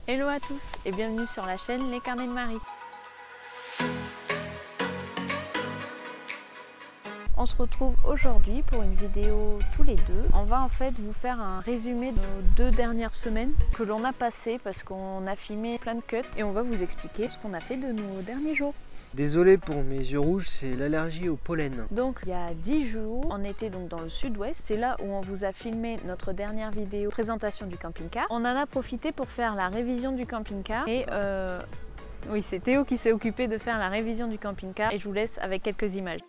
Hello à tous et bienvenue sur la chaîne Les Carnets de Marie. On se retrouve aujourd'hui pour une vidéo tous les deux. On va en fait vous faire un résumé de nos 2 dernières semaines que l'on a passées parce qu'on a filmé plein de cuts et on va vous expliquer ce qu'on a fait de nos derniers jours. Désolé pour mes yeux rouges, c'est l'allergie au pollen. Donc il y a 10 jours, on était donc dans le sud-ouest. C'est là où on vous a filmé notre dernière vidéo présentation du camping-car. On en a profité pour faire la révision du camping-car et oui, c'est Théo qui s'est occupé de faire la révision du camping-car et je vous laisse avec quelques images.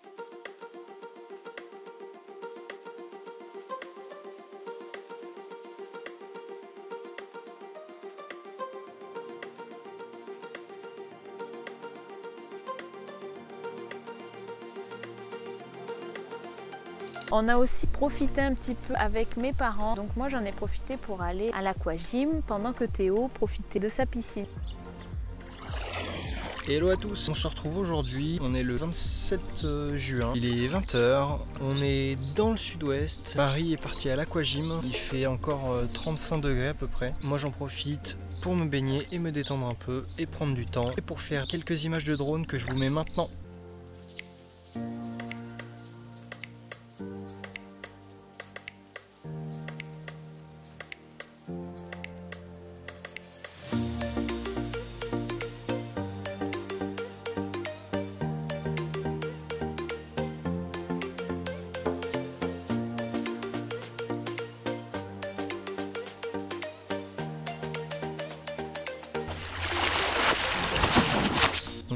On a aussi profité un petit peu avec mes parents, donc moi j'en ai profité pour aller à l'aquagym pendant que Théo profitait de sa piscine. Hello à tous, on se retrouve aujourd'hui, on est le 27 juin, il est 20 h, on est dans le sud-ouest, Marie est partie à l'aquagym, il fait encore 35 degrés à peu près. Moi j'en profite pour me baigner et me détendre un peu et prendre du temps et pour faire quelques images de drone que je vous mets maintenant.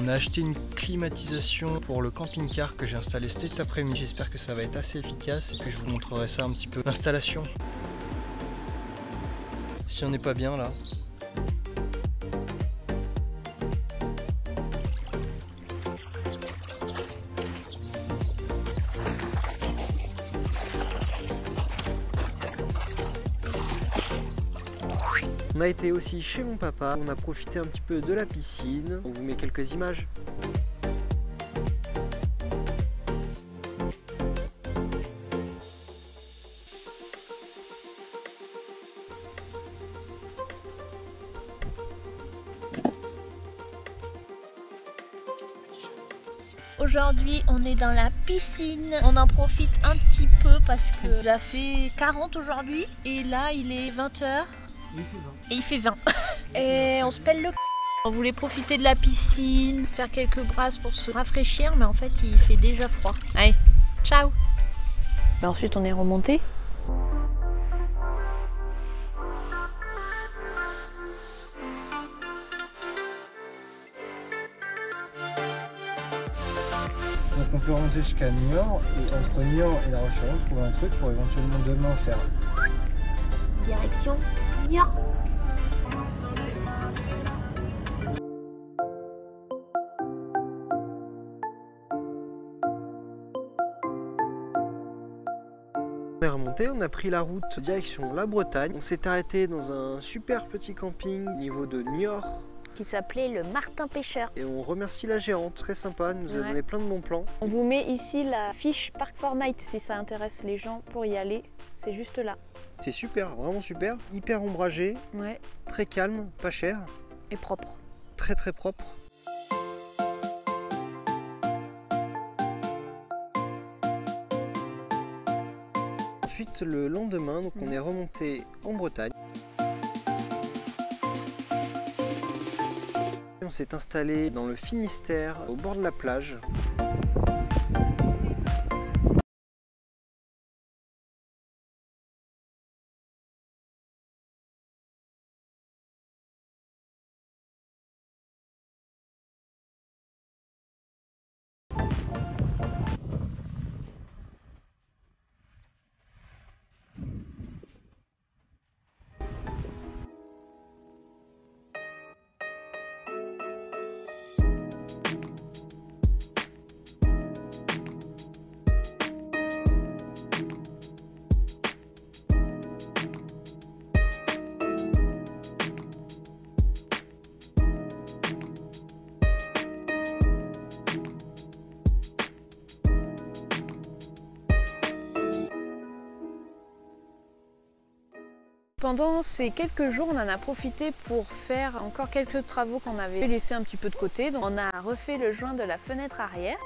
On a acheté une climatisation pour le camping-car que j'ai installé cet après-midi. J'espère que ça va être assez efficace et puis je vous montrerai ça un petit peu. L'installation. Si on n'est pas bien là. On a été aussi chez mon papa, on a profité un petit peu de la piscine, on vous met quelques images. Aujourd'hui, on est dans la piscine. On en profite un petit peu parce que il a fait 40 aujourd'hui et là il est 20 h. Et il fait 20. Et on se pèle le c***. On voulait profiter de la piscine, faire quelques brasses pour se rafraîchir, mais en fait il fait déjà froid. Allez, ciao. Ben ensuite on est remonté. Donc on peut remonter jusqu'à Niort et entre Niort et La Roche-sur-Yon trouver un truc pour éventuellement demain faire. Direction Niort. On est remonté, on a pris la route direction la Bretagne. On s'est arrêté dans un super petit camping au niveau de Niort. Qui s'appelait le Martin Pêcheur. Et on remercie la gérante, très sympa, elle nous a donné plein de bons plans. On vous met ici la fiche Park Fortnite si ça intéresse les gens pour y aller, c'est juste là. C'est super, vraiment super, hyper ombragé, Ouais, très calme, pas cher, et propre. très très propre. Ensuite le lendemain, donc on est remonté en Bretagne. On s'est installé dans le Finistère, au bord de la plage. pendant ces quelques jours, on en a profité pour faire encore quelques travaux qu'on avait laissés un petit peu de côté. Donc on a refait le joint de la fenêtre arrière.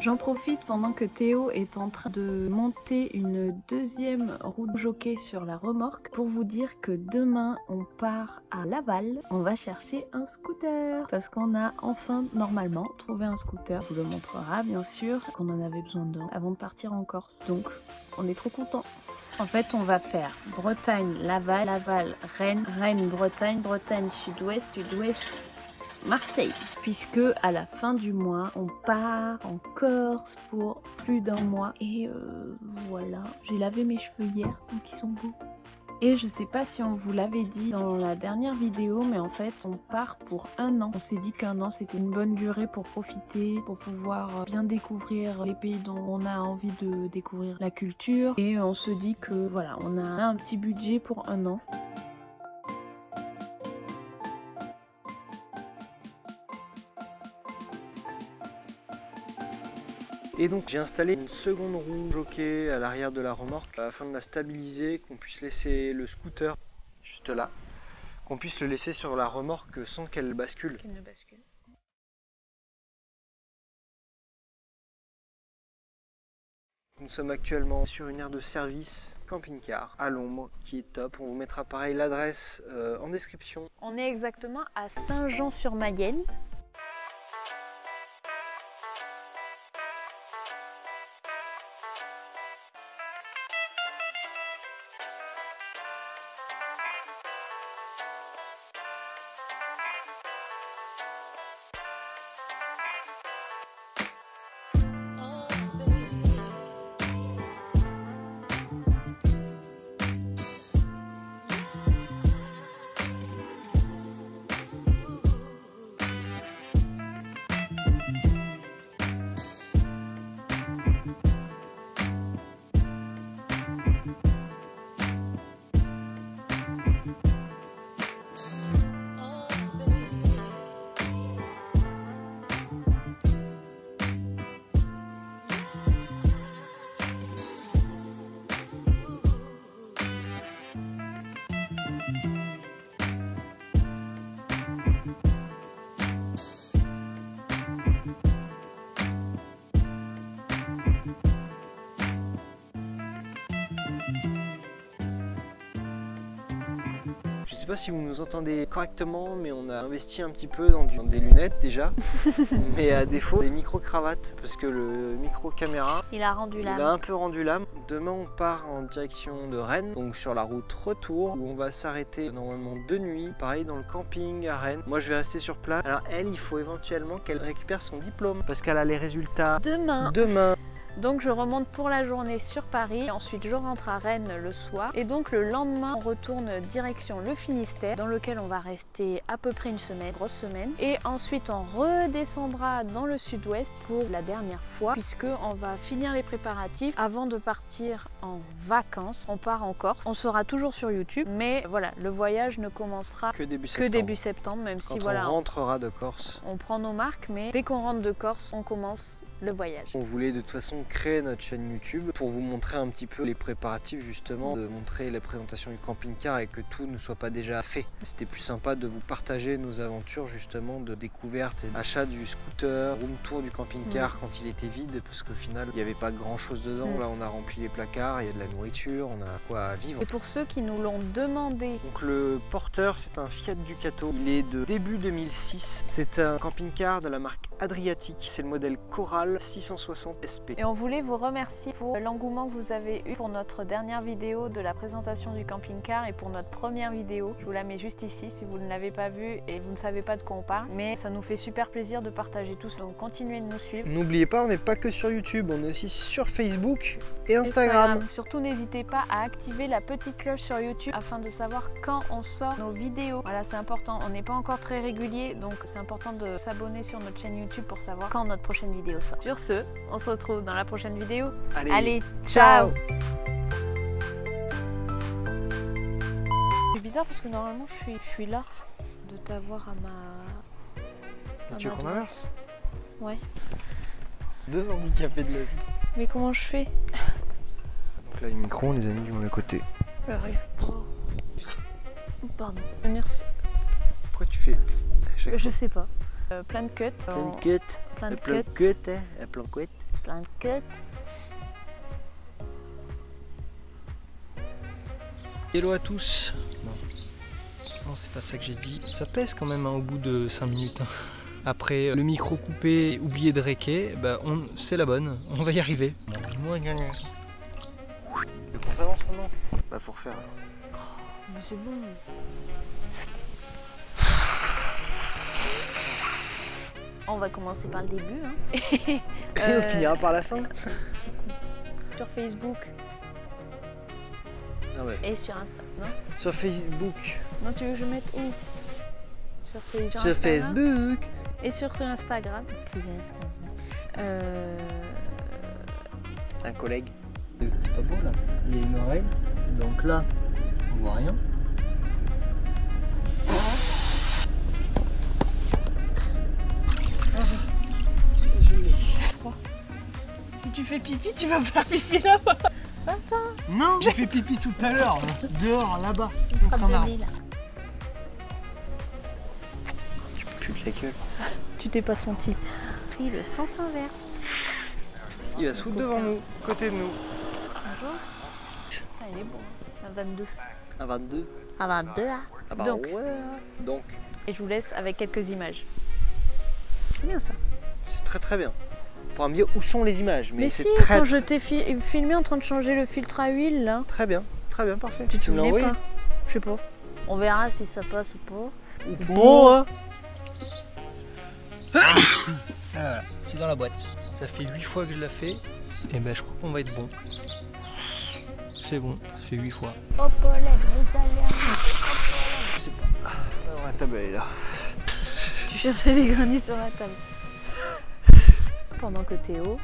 J'en profite pendant que Théo est en train de monter une deuxième roue de jockey sur la remorque pour vous dire que demain on part à Laval. On va chercher un scooter parce qu'on a enfin normalement trouvé un scooter. On vous le montrera bien sûr, qu'on en avait besoin avant de partir en Corse. Donc on est trop contents. En fait, on va faire Bretagne, Laval, Laval, Rennes, Rennes, Bretagne, Bretagne, Sud-Ouest, Sud-Ouest, Marseille, puisque à la fin du mois on part en Corse pour plus d'un mois et voilà, j'ai lavé mes cheveux hier donc ils sont beaux. Et je sais pas si on vous l'avait dit dans la dernière vidéo, mais en fait on part pour 1 an. On s'est dit qu'1 an c'était une bonne durée pour profiter, pour pouvoir bien découvrir les pays dont on a envie de découvrir la culture, et on se dit que voilà, on a un petit budget pour 1 an. Et donc j'ai installé une seconde roue jockey à l'arrière de la remorque afin de la stabiliser, qu'on puisse laisser le scooter juste là, qu'on puisse le laisser sur la remorque sans qu'elle bascule. Qu'elle ne bascule. Nous sommes actuellement sur une aire de service camping-car à l'ombre qui est top. On vous mettra pareil l'adresse en description. On est exactement à Saint-Jean-sur-Mayenne. Je sais pas si vous nous entendez correctement, mais on a investi un petit peu dans des lunettes déjà, mais à défaut des micro-cravates, parce que le micro-caméra, il a rendu l'âme. Il a un peu rendu l'âme. Demain on part en direction de Rennes, donc sur la route retour, où on va s'arrêter normalement de nuit, pareil dans le camping à Rennes. Moi je vais rester sur place. Alors elle, il faut éventuellement qu'elle récupère son diplôme, parce qu'elle a les résultats demain. Donc je remonte pour la journée sur Paris, ensuite je rentre à Rennes le soir, et donc le lendemain on retourne direction le Finistère, dans lequel on va rester à peu près une semaine, grosse semaine, et ensuite on redescendra dans le sud-ouest pour la dernière fois, puisque on va finir les préparatifs avant de partir en vacances. On part en Corse, on sera toujours sur YouTube, mais voilà, le voyage ne commencera que début septembre, même quand si voilà, on rentrera de Corse. On prend nos marques, mais dès qu'on rentre de Corse, on commence le voyage. On voulait de toute façon créer notre chaîne YouTube pour vous montrer un petit peu les préparatifs, justement, de montrer la présentation du camping-car et que tout ne soit pas déjà fait. C'était plus sympa de vous partager nos aventures justement de découverte et d'achat du scooter, room tour du camping-car quand il était vide, parce qu'au final il n'y avait pas grand chose dedans. Là on a rempli les placards, il y a de la nourriture, on a quoi à vivre. Et pour ceux qui nous l'ont demandé, donc le porteur c'est un Fiat Ducato, il est de début 2006, c'est un camping-car de la marque Adriatique, c'est le modèle Coral 660 SP. Et on voulait vous remercier pour l'engouement que vous avez eu pour notre dernière vidéo de la présentation du camping-car et pour notre première vidéo. Je vous la mets juste ici si vous ne l'avez pas vue et vous ne savez pas de quoi on parle, mais ça nous fait super plaisir de partager tout ça, donc continuez de nous suivre. N'oubliez pas, on n'est pas que sur YouTube, on est aussi sur Facebook et Instagram. Surtout n'hésitez pas à activer la petite cloche sur YouTube afin de savoir quand on sort nos vidéos. Voilà, c'est important, on n'est pas encore très régulier, donc c'est important de s'abonner sur notre chaîne YouTube pour savoir quand notre prochaine vidéo sort. Sur ce, on se retrouve dans la prochaine vidéo. Allez, ciao. C'est bizarre parce que normalement je suis là de t'avoir à ma Tu veux qu'on inverse? Ouais. 2 handicapés de la vie. Mais comment je fais? Donc là, les micros, on les a mis du mauvais côté. J'arrive pas. Pardon. Merci. Pourquoi tu fais Je sais pas. Plein de cuts. plein de cuts? Plein de Plein de cuts. cuts, hein? Un plan couette. Plein de cuts. Hello à tous. Non, c'est pas ça que j'ai dit. Ça pèse quand même hein, au bout de 5 minutes. Hein. Après le micro coupé et oublié de réquer, bah, c'est la bonne. On va y arriver. Dis-moi, gna gna. Mais qu'on s'avance maintenant. Bah faut refaire alors. Mais c'est bon. On va commencer par le début. Hein. Et on finira par la fin. Sur Facebook Ah ouais. et sur Insta. Non, Sur Facebook. non, tu veux que je mette où? Sur Sur Instagram Facebook. et sur Instagram. Un collègue. C'est pas beau là. Il y a une oreille. Donc là, on voit rien. Si tu fais pipi, tu vas faire pipi là-bas. Non, j'ai fait pipi tout à l'heure, dehors, là-bas, contre un arbre. Tu pues de la gueule. Tu t'es pas senti. Pris le sens inverse. Il va se foutre devant nous, côté de nous. Bonjour. Ah, il est bon. À 22. À 22. À 22 hein. Ah bah Donc. ouais. Donc, Et je vous laisse avec quelques images. C'est bien ça. c'est très très bien. Faudra me dire où sont les images, mais, Mais c'est si, très, quand je t'ai filmé en train de changer le filtre à huile là. très bien, parfait. Tu te me l'as souvenais envoyé pas? Je sais pas. On verra si ça passe ou pas. Ou Bon, hein. Ah, voilà, c'est dans la boîte. Ça fait 8 fois que je la fais, et ben je crois qu'on va être bon. C'est bon, ça fait 8 fois. Au collègue, vous allez. Je sais pas. Alors la table elle est là. Tu cherchais les granules sur la table. Pendant que Théo.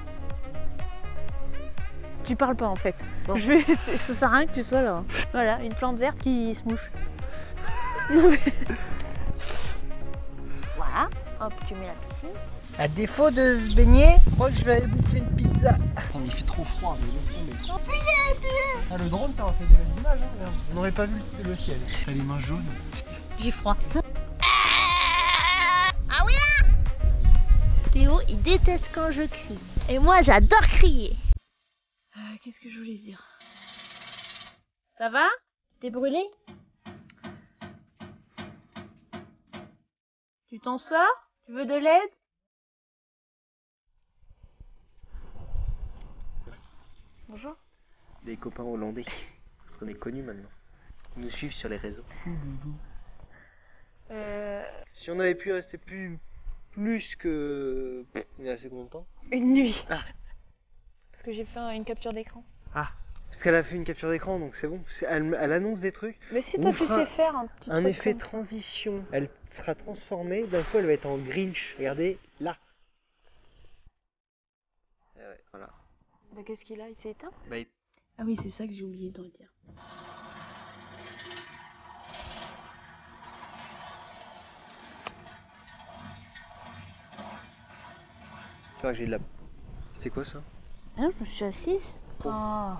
Tu parles pas en fait. Non. Ça sert à rien que tu sois là. Voilà, une plante verte qui se mouche. Non, mais... Voilà, hop, tu mets la piscine. À défaut de se baigner, je crois que je vais aller bouffer une pizza. Attends, mais il fait trop froid, mais laisse tomber. Ah, le drone, ça aurait fait des belles images. Hein. On n'aurait pas vu le ciel. T'as les mains jaunes. J'ai froid. Ah oui là Théo, il déteste quand je crie. Et moi, j'adore crier. Qu'est-ce que je voulais dire? Ça va? T'es brûlé? Tu t'en sors? Tu veux de l'aide? Bonjour. Des copains hollandais, parce qu'on est connus maintenant. Ils nous suivent sur les réseaux. Si on avait pu rester plus que... Il y a assez longtemps. Une nuit. Ah. Parce que j'ai fait une capture d'écran. Ah, parce qu'elle a fait une capture d'écran, donc c'est bon. Elle annonce des trucs. Mais si On toi tu fera sais faire un petit Un truc effet comme ça. transition. Elle sera transformée, d'un coup elle va être en Grinch. Regardez, là. Et ouais, voilà. Bah qu'est-ce qu'il a? Il s'est éteint? Bah, Ah oui, c'est ça que j'ai oublié de dire. tu vois que j'ai de la... C'est quoi ça? Hein, je me suis assise. Oh.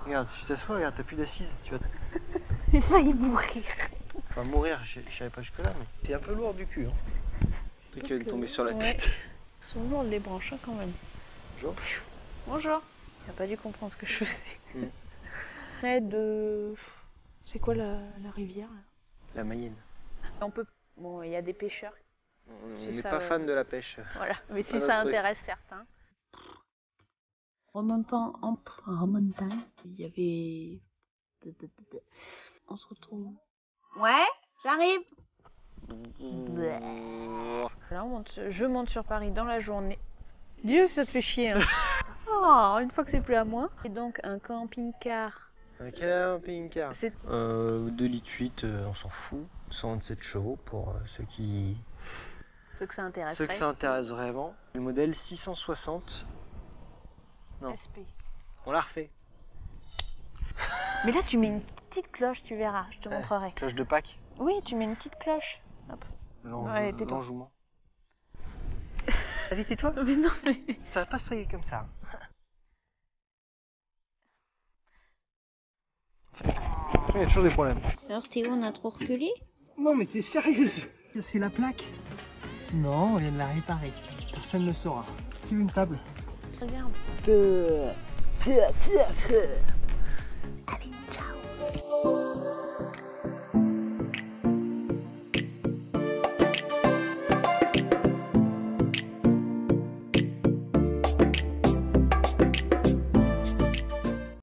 Regarde, tu t'assois, regarde, t'as plus d'assise. Tu vas J'ai failli mourir. enfin, mourir, je savais pas jusque là, mais c'est un peu lourd du cul. Hein. Le truc qui va me tomber sur la Ouais. tête. Ils sont lourds les branches hein, quand même. Bonjour. Bonjour. Il a pas dû comprendre ce que je faisais. Mm. Près de... C'est quoi la rivière là? La Mayenne. On peut... Bon, il y a des pêcheurs. On C'est n'est ça, pas fan de la pêche. Voilà. Mais si pas ça notre truc. intéresse certains. En remontant, il y avait... On se retrouve... Ouais, j'arrive. Là, je monte sur Paris dans la journée. Dieu, ça te fait chier. Hein. Oh, une fois que c'est plus à moi. Et donc, un camping-car. Un camping-car. C'est 2 litres 8, on s'en fout. 127 chevaux pour ceux qui ceux que ça intéresse. Ceux que ça intéresse vraiment. Le modèle 660. Non. SP. On l'a refait. Mais là, tu mets une petite cloche, tu verras. Je te montrerai. Cloche de Pâques. Oui, tu mets une petite cloche. Hop. Ouais, tais-toi. L'enjouement. Allez, tais-toi. Mais non, mais... Ça va pas se régler comme ça. Il y a toujours des problèmes. Alors Théo, on a trop reculé? Non mais t'es sérieuse? C'est la plaque. Non, on vient de la réparer. Personne ne le saura. Tu veux une table? Regarde.